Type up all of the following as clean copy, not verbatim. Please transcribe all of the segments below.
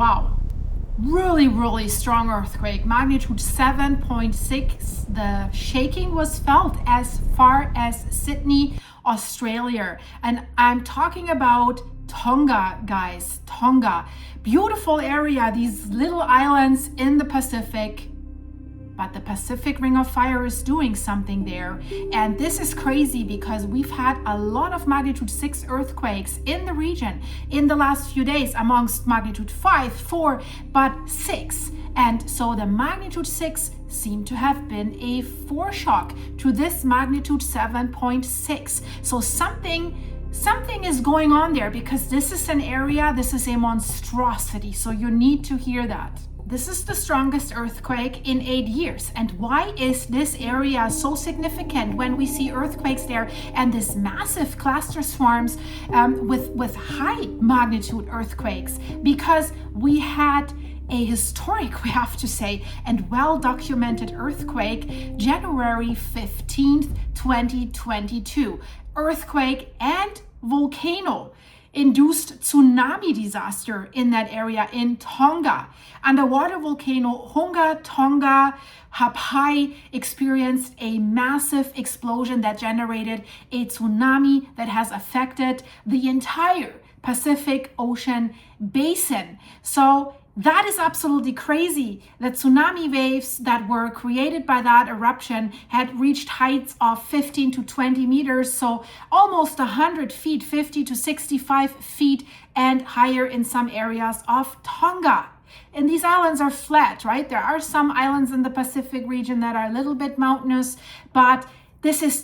Wow. Really strong earthquake, magnitude 7.6. The shaking was felt as far as Sydney, Australia. And I'm talking about Tonga, guys. Tonga. Beautiful area, these little islands in the Pacific. But the Pacific Ring of Fire is doing something there. And this is crazy because we've had a lot of magnitude 6 earthquakes in the region in the last few days, amongst magnitude 5, 4, but 6. And so the magnitude 6 seemed to have been a foreshock to this magnitude 7.6. So something is going on there, because this is an area, this is a monstrosity. So you need to hear that. This is the strongest earthquake in 8 years. And why is this area so significant when we see earthquakes there and this massive cluster swarms with high magnitude earthquakes? Because we had a historic, we have to say, and well-documented earthquake, January 15th, 2022. Earthquake and volcano induced tsunami disaster in that area in Tonga. Underwater volcano Hunga Tonga Hapai experienced a massive explosion that generated a tsunami that has affected the entire Pacific Ocean basin. So that is absolutely crazy. The tsunami waves that were created by that eruption had reached heights of 15 to 20 meters, so almost 100 feet, 50 to 65 feet, and higher in some areas of Tonga. And these islands are flat, right? There are some islands in the Pacific region that are a little bit mountainous, but this is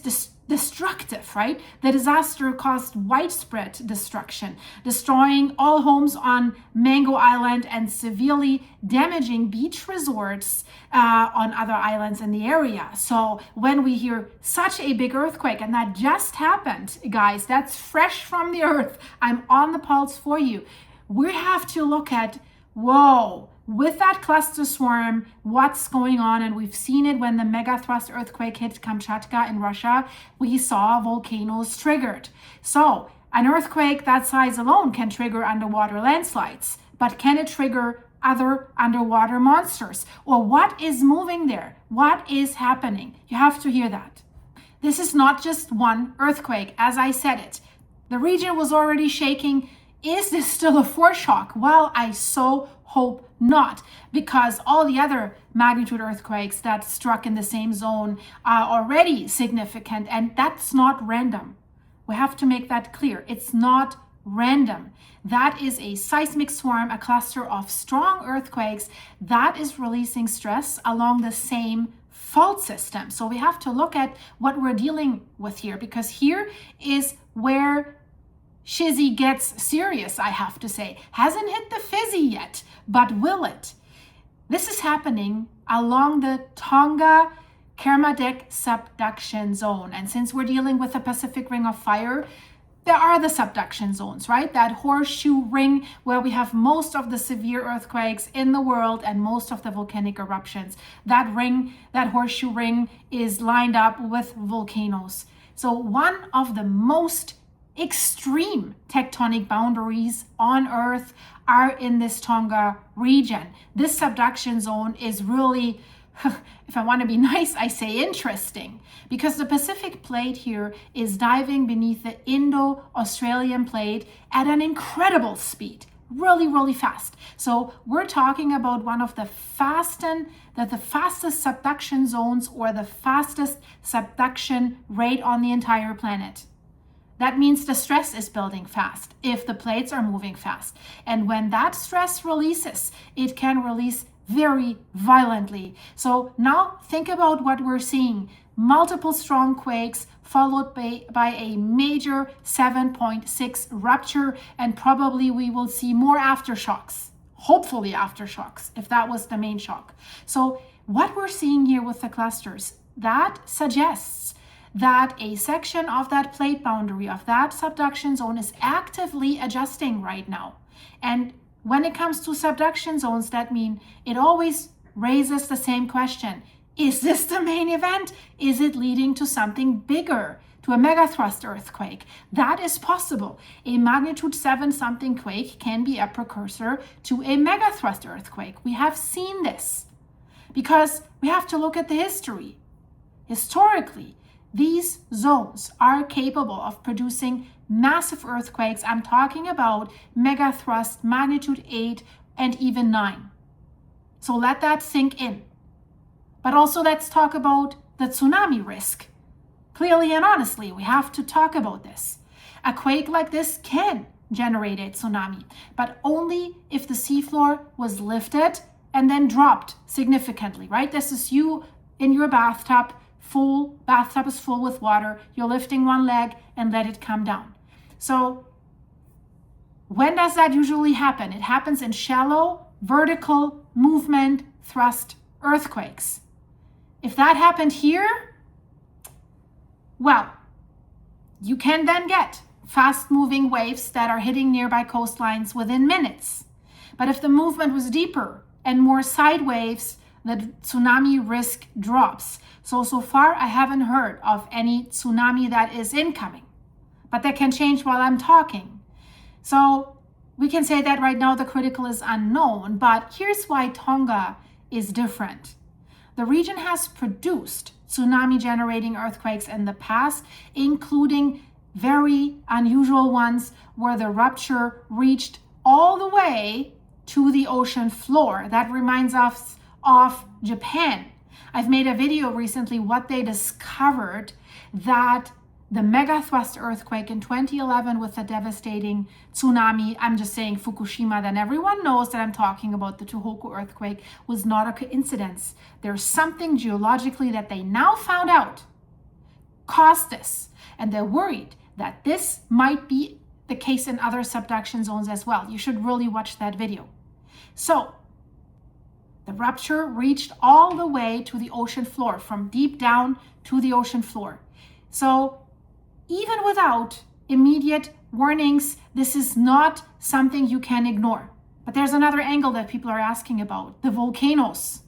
destructive, right? The disaster caused widespread destruction, destroying all homes on Mango Island and severely damaging beach resorts on other islands in the area. So when we hear such a big earthquake, and that just happened, guys, that's fresh from the earth, I'm on the pulse for you. We have to look at, whoa, with that cluster swarm, what's going on? And we've seen it when the mega thrust earthquake hit Kamchatka in Russia. We saw volcanoes triggered. So an earthquake that size alone can trigger underwater landslides, but can it trigger other underwater monsters? Or what is moving there? What is happening? You have to hear that. This is not just one earthquake, as I said it. The region was already shaking. Is this still a foreshock? Well, I so hope not, because all the other magnitude earthquakes that struck in the same zone are already significant, and that's not random. We have to make that clear. It's not random. That is a seismic swarm, a cluster of strong earthquakes that is releasing stress along the same fault system. So we have to look at what we're dealing with here, because here is where Shizzy gets serious, I have to say. Hasn't hit the fizzy yet, but will it? This is happening along the Tonga Kermadec subduction zone. And since we're dealing with the Pacific Ring of Fire, there are the subduction zones, right? That horseshoe ring where we have most of the severe earthquakes in the world and most of the volcanic eruptions. That ring, that horseshoe ring, is lined up with volcanoes. So one of the most extreme tectonic boundaries on Earth are in this Tonga region. This subduction zone is really, if I want to be nice, I say interesting, because the Pacific plate here is diving beneath the Indo-Australian plate at an incredible speed, really fast. So we're talking about one of the fastest subduction zones, or the fastest subduction rate on the entire planet. That means the stress is building fast if the plates are moving fast. And when that stress releases, it can release very violently. So now think about what we're seeing. Multiple strong quakes followed by a major 7.6 rupture, and probably we will see more aftershocks. Hopefully aftershocks, if that was the main shock. So what we're seeing here with the clusters, that suggests that a section of that plate boundary, of that subduction zone, is actively adjusting right now. And when it comes to subduction zones, that means it always raises the same question. Is this the main event? Is it leading to something bigger, to a megathrust earthquake. That is possible. A magnitude 7 something quake can be a precursor to a megathrust earthquake. We have seen this because we have to look at the history. Historically, these zones are capable of producing massive earthquakes. I'm talking about megathrust magnitude 8 and even 9. So let that sink in. But also let's talk about the tsunami risk. Clearly and honestly, we have to talk about this. A quake like this can generate a tsunami, but only if the seafloor was lifted and then dropped significantly, right? This is you in your bathtub is full with water. You're lifting one leg and let it come down. So when does that usually happen? It happens in shallow, vertical movement thrust earthquakes. If that happened here, well, you can then get fast-moving waves that are hitting nearby coastlines within minutes. But if the movement was deeper and more side waves, the tsunami risk drops. So far, I haven't heard of any tsunami that is incoming, but that can change while I'm talking. So we can say that right now the critical is unknown, but here's why Tonga is different. The region has produced tsunami-generating earthquakes in the past, including very unusual ones where the rupture reached all the way to the ocean floor. That reminds us of Japan. I've made a video recently what they discovered, that the megathrust earthquake in 2011 with the devastating tsunami, I'm just saying Fukushima, then everyone knows that I'm talking about the Tohoku earthquake, was not a coincidence. There's something geologically that they now found out caused this, and they're worried that this might be the case in other subduction zones as well. You should really watch that video. So the rupture reached all the way to the ocean floor, from deep down to the ocean floor. So even without immediate warnings, this is not something you can ignore. But there's another angle that people are asking about, the volcanoes.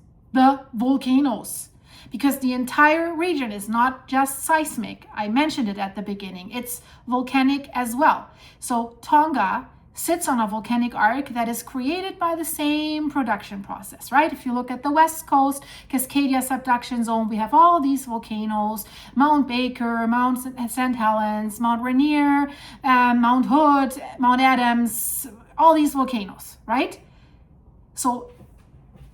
Because the entire region is not just seismic. I mentioned it at the beginning. It's volcanic as well. So Tonga sits on a volcanic arc that is created by the same production process, right? If you look at the west coast, Cascadia subduction zone, we have all these volcanoes, Mount Baker, Mount St. Helens, Mount Rainier, Mount Hood, Mount Adams, all these volcanoes, right? So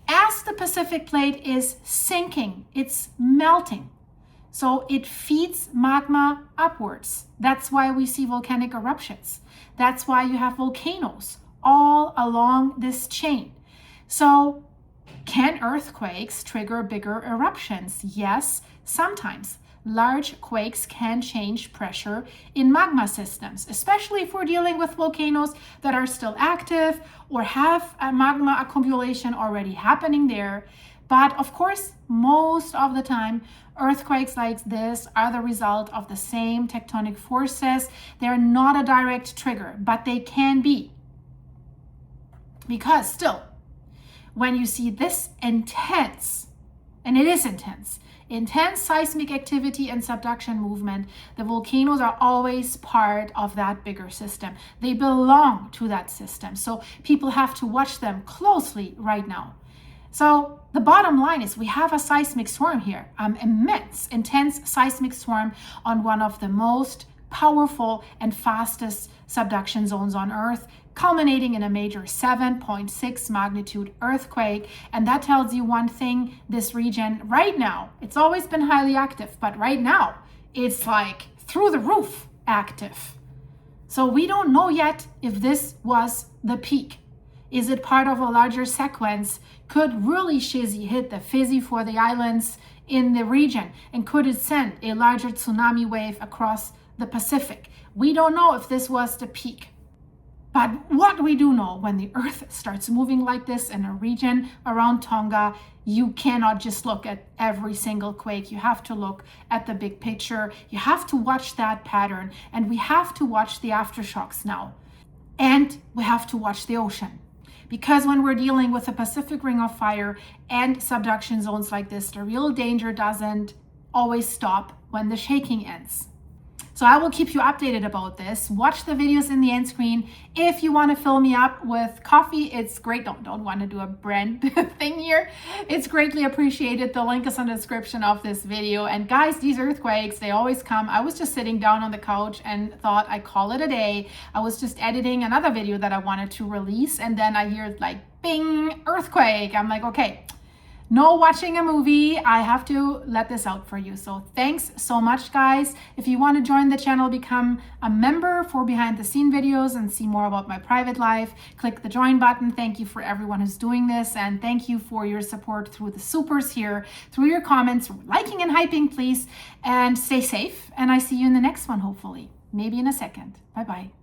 as the Pacific plate is sinking, it's melting. So it feeds magma upwards. That's why we see volcanic eruptions. That's why you have volcanoes all along this chain. So can earthquakes trigger bigger eruptions? Yes, sometimes. Large quakes can change pressure in magma systems, especially if we're dealing with volcanoes that are still active or have a magma accumulation already happening there. But of course, most of the time, earthquakes like this are the result of the same tectonic forces. They're not a direct trigger, but they can be. Because still, when you see this intense, and it is intense seismic activity and subduction movement, the volcanoes are always part of that bigger system. They belong to that system. So people have to watch them closely right now. So the bottom line is we have a seismic storm here, immense, intense seismic storm on one of the most powerful and fastest subduction zones on Earth, culminating in a major 7.6 magnitude earthquake. And that tells you one thing, this region right now, it's always been highly active, but right now it's like through the roof active. So we don't know yet if this was the peak. Is it part of a larger sequence? Could really Shizzy hit the fizzy for the islands in the region? And could it send a larger tsunami wave across the Pacific? We don't know if this was the peak. But what we do know, when the Earth starts moving like this in a region around Tonga, you cannot just look at every single quake. You have to look at the big picture. You have to watch that pattern. And we have to watch the aftershocks now. And we have to watch the ocean. Because when we're dealing with a Pacific Ring of Fire and subduction zones like this, the real danger doesn't always stop when the shaking ends. So I will keep you updated about this. Watch the videos in the end screen. If you want to fill me up with coffee, it's great. Don't want to do a brand thing here. It's greatly appreciated. The link is in the description of this video. And guys, these earthquakes, they always come. I was just sitting down on the couch and thought I'd call it a day. I was just editing another video that I wanted to release, and then I hear like bing, earthquake. I'm like, okay, no watching a movie, I have to let this out for you. So thanks so much, guys. If you want to join the channel, become a member for behind the scene videos and see more about my private life, click the join button. Thank you for everyone who's doing this, and thank you for your support through the supers here, through your comments, liking and hyping, please, and stay safe. And I see you in the next one, hopefully, maybe in a second. Bye-bye.